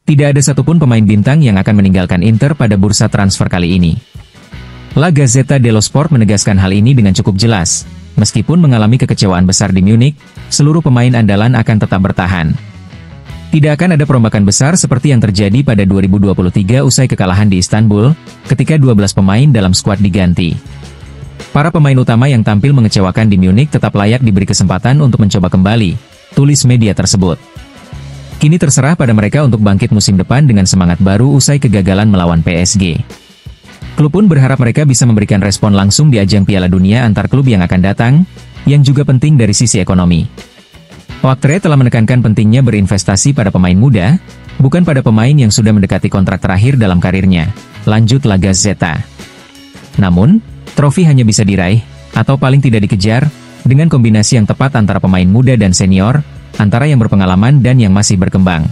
Tidak ada satupun pemain bintang yang akan meninggalkan Inter pada bursa transfer kali ini. La Gazzetta dello Sport menegaskan hal ini dengan cukup jelas. Meskipun mengalami kekecewaan besar di Munich, seluruh pemain andalan akan tetap bertahan. Tidak akan ada perombakan besar seperti yang terjadi pada 2023 usai kekalahan di Istanbul, ketika 12 pemain dalam skuad diganti. Para pemain utama yang tampil mengecewakan di Munich tetap layak diberi kesempatan untuk mencoba kembali, tulis media tersebut. Kini terserah pada mereka untuk bangkit musim depan dengan semangat baru usai kegagalan melawan PSG. Klub pun berharap mereka bisa memberikan respon langsung di ajang Piala Dunia antar klub yang akan datang, yang juga penting dari sisi ekonomi. Oaktre telah menekankan pentingnya berinvestasi pada pemain muda, bukan pada pemain yang sudah mendekati kontrak terakhir dalam karirnya, lanjut La Gazzetta. Namun, trofi hanya bisa diraih, atau paling tidak dikejar, dengan kombinasi yang tepat antara pemain muda dan senior, antara yang berpengalaman dan yang masih berkembang.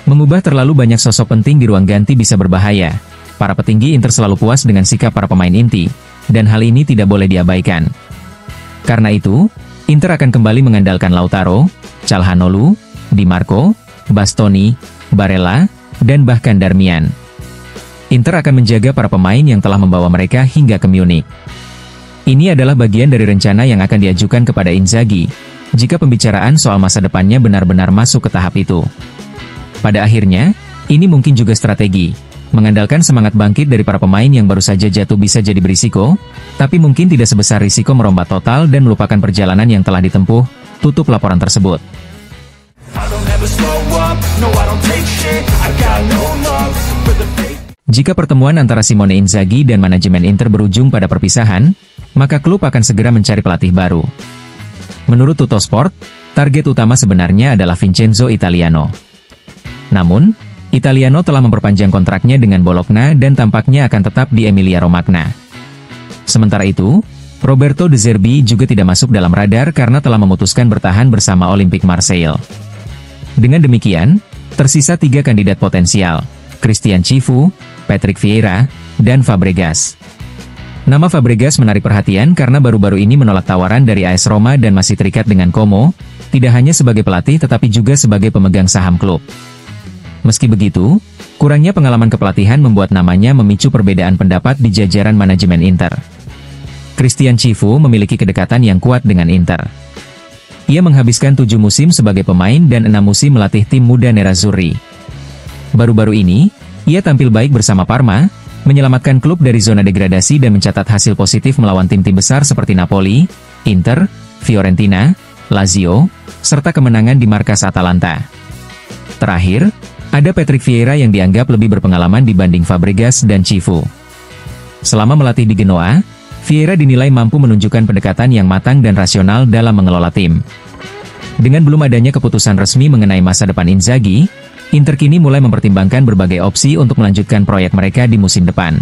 Mengubah terlalu banyak sosok penting di ruang ganti bisa berbahaya. Para petinggi Inter selalu puas dengan sikap para pemain inti, dan hal ini tidak boleh diabaikan. Karena itu, Inter akan kembali mengandalkan Lautaro, Calhanoglu, Di Marco, Bastoni, Barella, dan bahkan Darmian. Inter akan menjaga para pemain yang telah membawa mereka hingga ke Munich. Ini adalah bagian dari rencana yang akan diajukan kepada Inzaghi, jika pembicaraan soal masa depannya benar-benar masuk ke tahap itu. Pada akhirnya, ini mungkin juga strategi. Mengandalkan semangat bangkit dari para pemain yang baru saja jatuh bisa jadi berisiko, tapi mungkin tidak sebesar risiko merombak total dan melupakan perjalanan yang telah ditempuh, tutup laporan tersebut. Jika pertemuan antara Simone Inzaghi dan manajemen Inter berujung pada perpisahan, maka klub akan segera mencari pelatih baru. Menurut Tuttosport, target utama sebenarnya adalah Vincenzo Italiano. Namun, Italiano telah memperpanjang kontraknya dengan Bologna dan tampaknya akan tetap di Emilia-Romagna. Sementara itu, Roberto De Zerbi juga tidak masuk dalam radar karena telah memutuskan bertahan bersama Olympique Marseille. Dengan demikian, tersisa 3 kandidat potensial, Christian Chivu, Patrick Vieira, dan Fabregas. Nama Fabregas menarik perhatian karena baru-baru ini menolak tawaran dari AS Roma dan masih terikat dengan Como, tidak hanya sebagai pelatih tetapi juga sebagai pemegang saham klub. Meski begitu, kurangnya pengalaman kepelatihan membuat namanya memicu perbedaan pendapat di jajaran manajemen Inter. Christian Chivu memiliki kedekatan yang kuat dengan Inter. Ia menghabiskan 7 musim sebagai pemain dan 6 musim melatih tim muda Nerazzurri. Baru-baru ini, ia tampil baik bersama Parma, menyelamatkan klub dari zona degradasi dan mencatat hasil positif melawan tim-tim besar seperti Napoli, Inter, Fiorentina, Lazio, serta kemenangan di markas Atalanta. Terakhir, ada Patrick Vieira yang dianggap lebih berpengalaman dibanding Fabregas dan Chivu. Selama melatih di Genoa, Vieira dinilai mampu menunjukkan pendekatan yang matang dan rasional dalam mengelola tim. Dengan belum adanya keputusan resmi mengenai masa depan Inzaghi, Inter kini mulai mempertimbangkan berbagai opsi untuk melanjutkan proyek mereka di musim depan.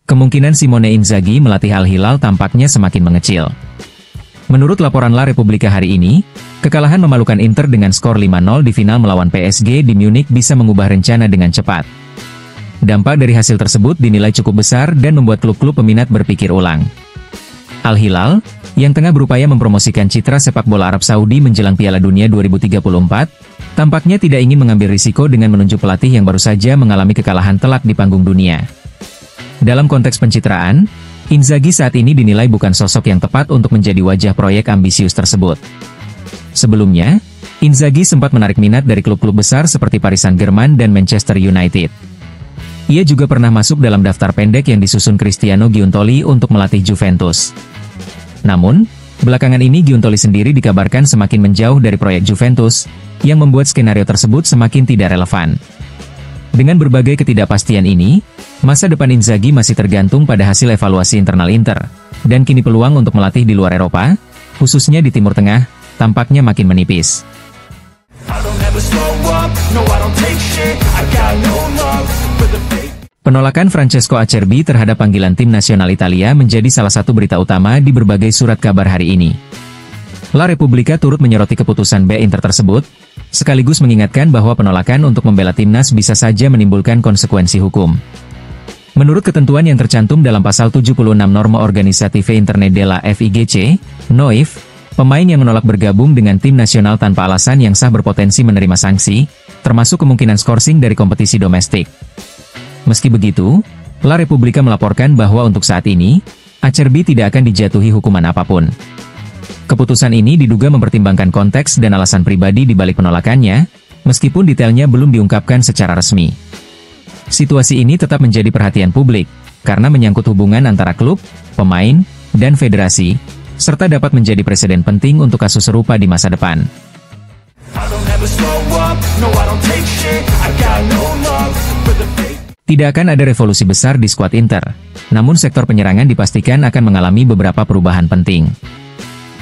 Kemungkinan Simone Inzaghi melatih Al Hilal tampaknya semakin mengecil. Menurut laporan La Repubblica hari ini, kekalahan memalukan Inter dengan skor 5-0 di final melawan PSG di Munich bisa mengubah rencana dengan cepat. Dampak dari hasil tersebut dinilai cukup besar dan membuat klub-klub peminat berpikir ulang. Al Hilal, yang tengah berupaya mempromosikan citra sepak bola Arab Saudi menjelang Piala Dunia 2034, tampaknya tidak ingin mengambil risiko dengan menunjuk pelatih yang baru saja mengalami kekalahan telak di panggung dunia. Dalam konteks pencitraan, Inzaghi saat ini dinilai bukan sosok yang tepat untuk menjadi wajah proyek ambisius tersebut. Sebelumnya, Inzaghi sempat menarik minat dari klub-klub besar seperti Paris Saint-Germain dan Manchester United. Ia juga pernah masuk dalam daftar pendek yang disusun Cristiano Giuntoli untuk melatih Juventus. Namun, belakangan ini Giuntoli sendiri dikabarkan semakin menjauh dari proyek Juventus, yang membuat skenario tersebut semakin tidak relevan. Dengan berbagai ketidakpastian ini, masa depan Inzaghi masih tergantung pada hasil evaluasi internal Inter, dan kini peluang untuk melatih di luar Eropa, khususnya di Timur Tengah, tampaknya makin menipis. Penolakan Francesco Acerbi terhadap panggilan tim nasional Italia menjadi salah satu berita utama di berbagai surat kabar hari ini. La Repubblica turut menyoroti keputusan B Inter tersebut, sekaligus mengingatkan bahwa penolakan untuk membela timnas bisa saja menimbulkan konsekuensi hukum. Menurut ketentuan yang tercantum dalam pasal 76 Norma Organisative Interne della FIGC, NOIF, pemain yang menolak bergabung dengan tim nasional tanpa alasan yang sah berpotensi menerima sanksi, termasuk kemungkinan skorsing dari kompetisi domestik. Meski begitu, La Repubblica melaporkan bahwa untuk saat ini, Acerbi tidak akan dijatuhi hukuman apapun. Keputusan ini diduga mempertimbangkan konteks dan alasan pribadi di balik penolakannya, meskipun detailnya belum diungkapkan secara resmi. Situasi ini tetap menjadi perhatian publik, karena menyangkut hubungan antara klub, pemain, dan federasi, serta dapat menjadi presiden penting untuk kasus serupa di masa depan. Tidak akan ada revolusi besar di skuad Inter, namun sektor penyerangan dipastikan akan mengalami beberapa perubahan penting.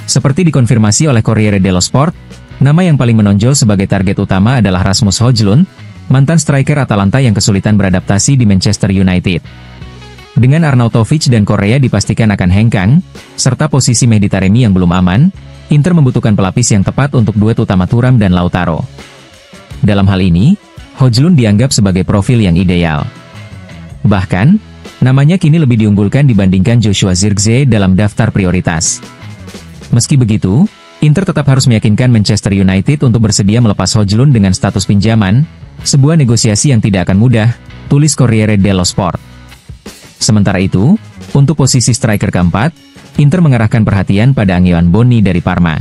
Seperti dikonfirmasi oleh Corriere dello Sport, nama yang paling menonjol sebagai target utama adalah Rasmus Højlund, mantan striker Atalanta yang kesulitan beradaptasi di Manchester United. Dengan Arnautovic dan Korea dipastikan akan hengkang, serta posisi Mehdi Taremi yang belum aman, Inter membutuhkan pelapis yang tepat untuk duet utama Thuram dan Lautaro. Dalam hal ini, Højlund dianggap sebagai profil yang ideal. Bahkan, namanya kini lebih diunggulkan dibandingkan Joshua Zirkzee dalam daftar prioritas. Meski begitu, Inter tetap harus meyakinkan Manchester United untuk bersedia melepas Højlund dengan status pinjaman, sebuah negosiasi yang tidak akan mudah, tulis Corriere dello Sport. Sementara itu, untuk posisi striker keempat, Inter mengarahkan perhatian pada Angelo Bonni dari Parma.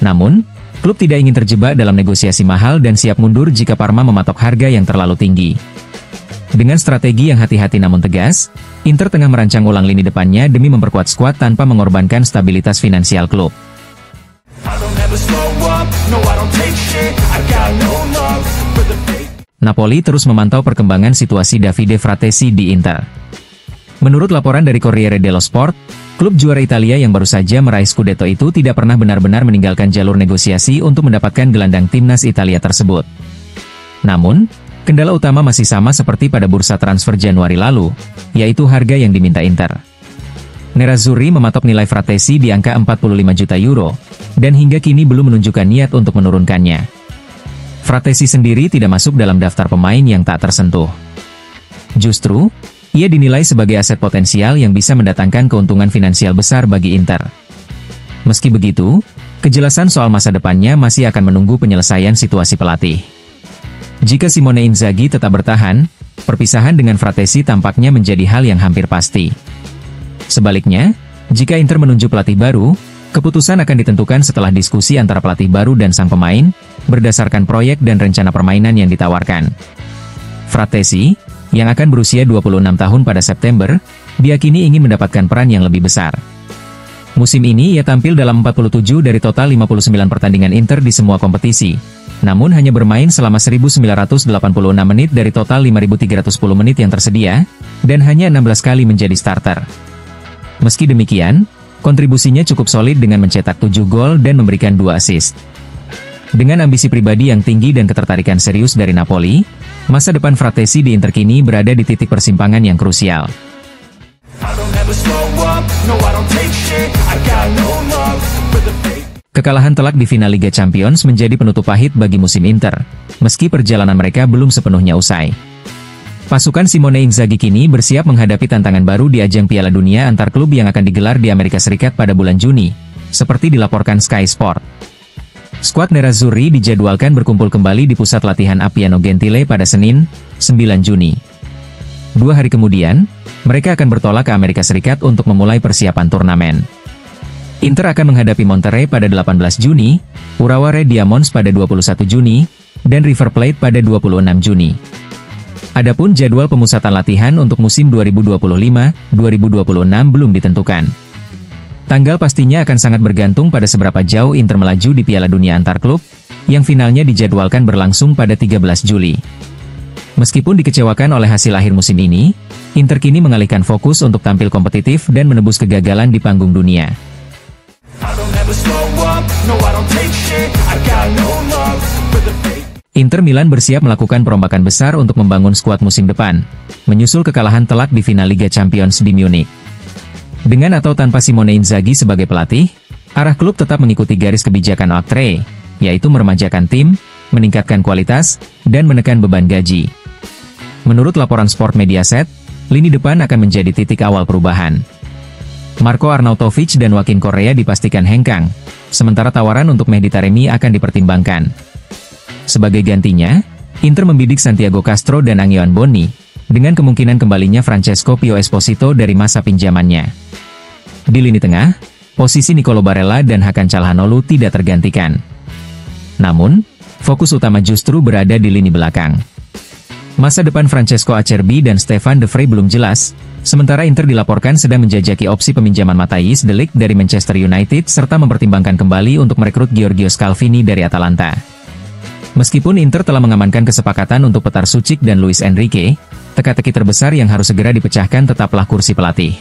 Namun, klub tidak ingin terjebak dalam negosiasi mahal dan siap mundur jika Parma mematok harga yang terlalu tinggi. Dengan strategi yang hati-hati namun tegas, Inter tengah merancang ulang lini depannya demi memperkuat skuad tanpa mengorbankan stabilitas finansial klub. Napoli terus memantau perkembangan situasi Davide Fratesi di Inter. Menurut laporan dari Corriere dello Sport, klub juara Italia yang baru saja meraih Scudetto itu tidak pernah benar-benar meninggalkan jalur negosiasi untuk mendapatkan gelandang timnas Italia tersebut. Namun, kendala utama masih sama seperti pada bursa transfer Januari lalu, yaitu harga yang diminta Inter. Nerazzurri mematok nilai Fratesi di angka 45 juta euro, dan hingga kini belum menunjukkan niat untuk menurunkannya. Fratesi sendiri tidak masuk dalam daftar pemain yang tak tersentuh. Justru, ia dinilai sebagai aset potensial yang bisa mendatangkan keuntungan finansial besar bagi Inter. Meski begitu, kejelasan soal masa depannya masih akan menunggu penyelesaian situasi pelatih. Jika Simone Inzaghi tetap bertahan, perpisahan dengan Fratesi tampaknya menjadi hal yang hampir pasti. Sebaliknya, jika Inter menunjuk pelatih baru, keputusan akan ditentukan setelah diskusi antara pelatih baru dan sang pemain, berdasarkan proyek dan rencana permainan yang ditawarkan. Fratesi, yang akan berusia 26 tahun pada September, diyakini ingin mendapatkan peran yang lebih besar. Musim ini ia tampil dalam 47 dari total 59 pertandingan Inter di semua kompetisi, namun hanya bermain selama 1.986 menit dari total 5.310 menit yang tersedia, dan hanya 16 kali menjadi starter. Meski demikian, kontribusinya cukup solid dengan mencetak 7 gol dan memberikan 2 assist. Dengan ambisi pribadi yang tinggi dan ketertarikan serius dari Napoli, masa depan Fratesi di Inter kini berada di titik persimpangan yang krusial. Kekalahan telak di final Liga Champions menjadi penutup pahit bagi musim Inter, meski perjalanan mereka belum sepenuhnya usai. Pasukan Simone Inzaghi kini bersiap menghadapi tantangan baru di ajang Piala Dunia antar klub yang akan digelar di Amerika Serikat pada bulan Juni, seperti dilaporkan Sky Sport. Skuad Nerazzurri dijadwalkan berkumpul kembali di pusat latihan Appiano Gentile pada Senin, 9 Juni. 2 hari kemudian, mereka akan bertolak ke Amerika Serikat untuk memulai persiapan turnamen. Inter akan menghadapi Monterrey pada 18 Juni, Urawa Red Diamonds pada 21 Juni, dan River Plate pada 26 Juni. Adapun jadwal pemusatan latihan untuk musim 2025-2026 belum ditentukan. Tanggal pastinya akan sangat bergantung pada seberapa jauh Inter melaju di Piala Dunia antar klub, yang finalnya dijadwalkan berlangsung pada 13 Juli. Meskipun dikecewakan oleh hasil akhir musim ini, Inter kini mengalihkan fokus untuk tampil kompetitif dan menebus kegagalan di panggung dunia. Inter Milan bersiap melakukan perombakan besar untuk membangun skuad musim depan, menyusul kekalahan telak di final Liga Champions di Munich. Dengan atau tanpa Simone Inzaghi sebagai pelatih, arah klub tetap mengikuti garis kebijakan Austria, yaitu meremajakan tim, meningkatkan kualitas, dan menekan beban gaji. Menurut laporan Sport Mediaset, lini depan akan menjadi titik awal perubahan. Marco Arnautovic dan Joaquin Correa dipastikan hengkang, sementara tawaran untuk Mehdi Taremi akan dipertimbangkan. Sebagai gantinya, Inter membidik Santiago Castro dan Angelo Bonni, dengan kemungkinan kembalinya Francesco Pio Esposito dari masa pinjamannya. Di lini tengah, posisi Nicolo Barella dan Hakan Calhanoglu tidak tergantikan. Namun, fokus utama justru berada di lini belakang. Masa depan Francesco Acerbi dan Stefan De Vrij belum jelas, sementara Inter dilaporkan sedang menjajaki opsi peminjaman Matthijs de Ligt dari Manchester United serta mempertimbangkan kembali untuk merekrut Giorgio Scalvini dari Atalanta. Meskipun Inter telah mengamankan kesepakatan untuk Petar Sucic dan Luis Enrique, teka-teki terbesar yang harus segera dipecahkan tetaplah kursi pelatih.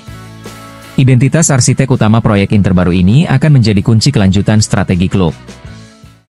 Identitas arsitek utama proyek Inter baru ini akan menjadi kunci kelanjutan strategi klub.